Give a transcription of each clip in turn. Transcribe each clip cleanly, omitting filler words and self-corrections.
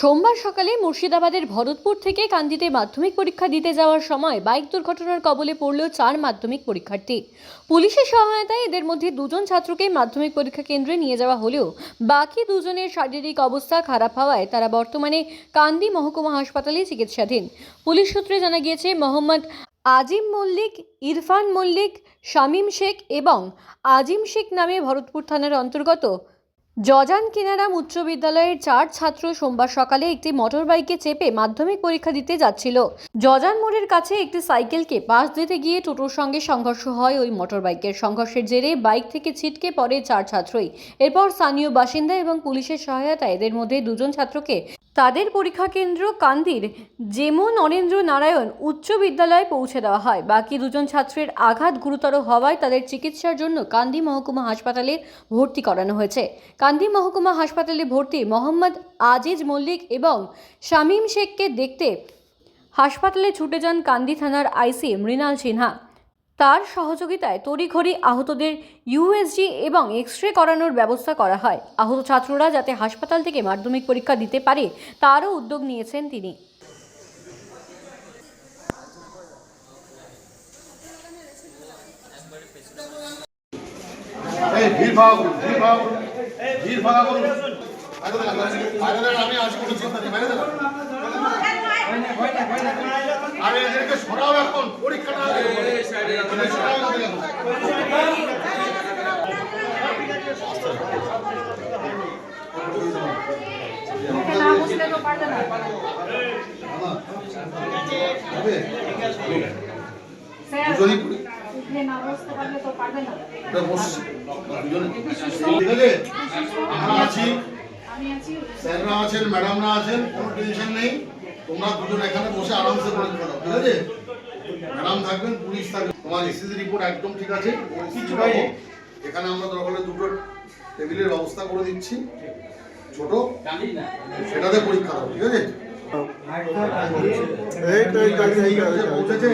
সোমবার সকালে মুর্শিদাবাদের ভরতপুর থেকে কান্দিতে মাধ্যমিক পরীক্ষা দিতে যাওয়ার সময় বাইক দুর্ঘটনার কবলে পড়ল 4 মাধ্যমিক পরীক্ষার্থী। পুলিশের সহায়তায় এদের মধ্যে 2জন ছাত্রকে মাধ্যমিক পরীক্ষা কেন্দ্রে নিয়ে যাওয়া হলেও বাকি 2জনের শারীরিক অবস্থা খারাপ হওয়ায় তারা বর্তমানে কান্দি মহকুমা হাসপাতালে চিকিৎসাধীন। পুলিশ সূত্রে জানা গিয়েছে, মোহাম্মদ আজিম মল্লিক, ইরফান মল্লিক, শামীম শেখ এবং আজিম শেখ নামে ভরতপুর থানার অন্তর্গত জজান কিনারাম উচ্চ বিদ্যালয়ের 4 ছাত্র সোমবার সকালে একটি মোটর বাইকে চেপে মাধ্যমিক পরীক্ষা দিতে যাচ্ছিল। জজান মোড়ের কাছে একটি সাইকেলকে পাশ দিতে গিয়ে টোটোর সঙ্গে সংঘর্ষ হয় ওই মোটর বাইকের। সংঘর্ষের জেরে বাইক থেকে ছিটকে পড়ে 4 ছাত্রই। এরপর স্থানীয় বাসিন্দা এবং পুলিশের সহায়তায় এদের মধ্যে 2জন ছাত্রকে তাদের পরীক্ষা কেন্দ্র কান্দির যেমন নরেন্দ্র নারায়ণ উচ্চ বিদ্যালয়ে পৌঁছে দেওয়া হয়। বাকি 2জন ছাত্রের আঘাত গুরুতর হওয়ায় তাদের চিকিৎসার জন্য কান্দি মহকুমা হাসপাতালে ভর্তি করানো হয়েছে। কান্দি মহকুমা হাসপাতালে ভর্তি মোহাম্মদ আজিজ মল্লিক এবং শামীম শেখকে দেখতে হাসপাতালে ছুটে যান কান্দি থানার আইসি মৃণাল সিনহা। তার সহযোগিতায় তড়িঘড়ি আহতদের ইউএসজি এবং এক্স-রে করানোর ব্যবস্থা করা হয়। আহত ছাত্ররা যাতে হাসপাতাল থেকে মাধ্যমিক পরীক্ষা দিতে পারে তারও উদ্যোগ নিয়েছেন তিনি। আরে এদেরকে সরাও, এখন পরীক্ষাটা স্যাররা আছেন, ম্যাডামরা আছেন, কোনো টেনশন নেই। তোমরা দুজন এখানে বসে আরামসে পরীক্ষা দাও, ঠিক আছে? ম্যাডাম থাকবেন, পুলিশ থাকবেন। তোমার এসএসসি রিপোর্ট একদম ঠিক আছে। এখানে আমরা দরকার দুটো টেবিলের ব্যবস্থা করে দিচ্ছি, ছোট, সেটাতে পরীক্ষা দাও, ঠিক আছে? পৌঁছেছে?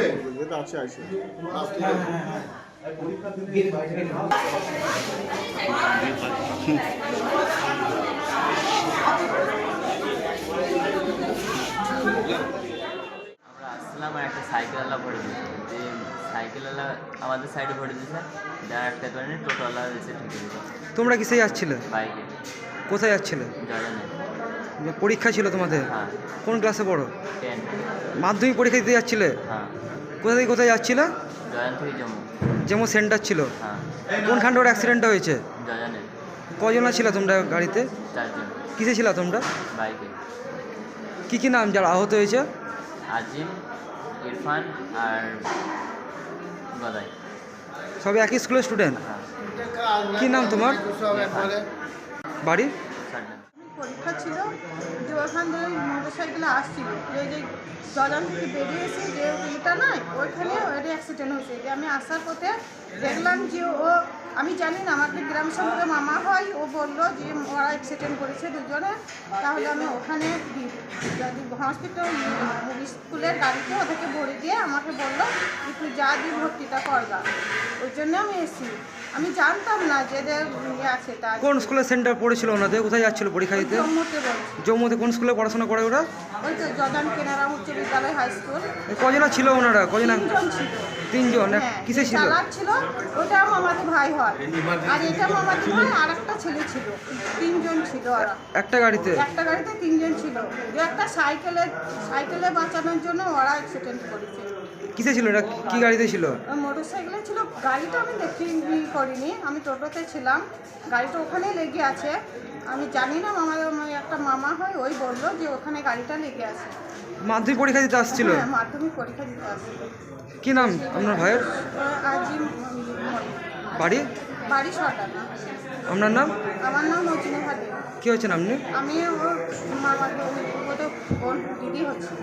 আমার একটা সাইকেলওয়ালা ভরে দিয়েছে, যে সাইকেলওয়ালা আমাদের সাইডে ভরে দিয়েছে, যার একটা কারণে টোটোওয়ালা এসে ঠেকে দিল। তোমরা কিসে যাচ্ছিলে? বাইকে। কোথায় যাচ্ছিলে? জজানে। পরীক্ষা ছিল তোমাদের? হ্যাঁ। কোন ক্লাসে পড়ো? 10। মাধ্যমিক পরীক্ষা দিতে যাচ্ছিলে? হ্যাঁ। কোথা থেকে কোথায় যাচ্ছিলে? জজান থেকে জম্মু। যেমন সেন্টার ছিল? হ্যাঁ। কোনখানটা ওর অ্যাক্সিডেন্টটা হয়েছে? জজানে। কজনা ছিল তোমরা গাড়িতে? 4 জন। কিসে ছিল তোমরা? বাইকে। কি নাম যারা আহত হয়েছে? আজিম, ইরফান আর গদাই। সবাই একই স্কুলের স্টুডেন্ট? হ্যাঁ। কি নাম তোমার? বাড়ি? পরীক্ষা ছিল, যে ওখান থেকে মোটর সাইকেলে আসছিল, এই যে জজান থেকে বেরিয়ে এসে যে ইটা নয়, ওইখানে ওর অ্যাক্সিডেন্ট হয়েছে। যে আমি আসার পথে দেখলাম যে আমি জানি না, আমাকে গ্রাম সঙ্গে মামা হয়, ও বললো যে ওরা অ্যাক্সিডেন্ট করেছে দুজনে। তাহলে আমি ওখানে হসপিটাল স্কুলের গাড়িতে ওদেরকে ভরে দিয়ে আমাকে বললো একটু যা দিয়ে ভর্তিটা করবা। ওই জন্য আমি এসেছি। আমি জানতাম না যে এদের আছে। তা কোন স্কুলের সেন্টার পড়েছিল ওনাদের? কোথায় যাচ্ছিল পরীক্ষা দিতে? জম্মুতে বলছি। জম্মুতে কোন স্কুলে পড়াশোনা করে ওরা? ওই তো জজান কিনারাম উচ্চ বিদ্যালয় হাই স্কুল। কজনা ছিল ওনারা? কজনা? 3 জন ছিল। 3 জন? হ্যাঁ, কিসে ছিল? চালাক ছিল, ওটা মামাতো ভাই হয়, আর এটা মামাতো ভাই, আর একটা ছেলে ছিল। 3 জন ছিল ওরা একটা গাড়িতে? একটা গাড়িতে 3 জন ছিল। যে একটা সাইকেলে বাঁচানোর জন্য ওরা অ্যাক্সিডেন্ট করেছে। কিসে ছিল এটা? কি গাড়িতে ছিল? মোটর সাইকেলে ছিল। গাড়িটা আমি করিনি, আমি টোটোতে ছিলাম। গাড়িটা ওখানে লেগে আছে। আমি জানি না, একটা মামা হয়, ওই বললো যে ওখানে গাড়িটা লেগে আছে। মাধ্যমিক পরীক্ষা দিতে আসছিল? হ্যাঁ, মাধ্যমিক পরীক্ষা দিতে আসছিল। কি নাম আপনার ভাইয়ের? আজিম। বাড়ি? বাড়ি সরকার। আপনার নাম? আমার নাম মজিনা ভাদি। কি হচ্ছেন আপনি? আমি ওর মামাকে, বোন দিদি হচ্ছে।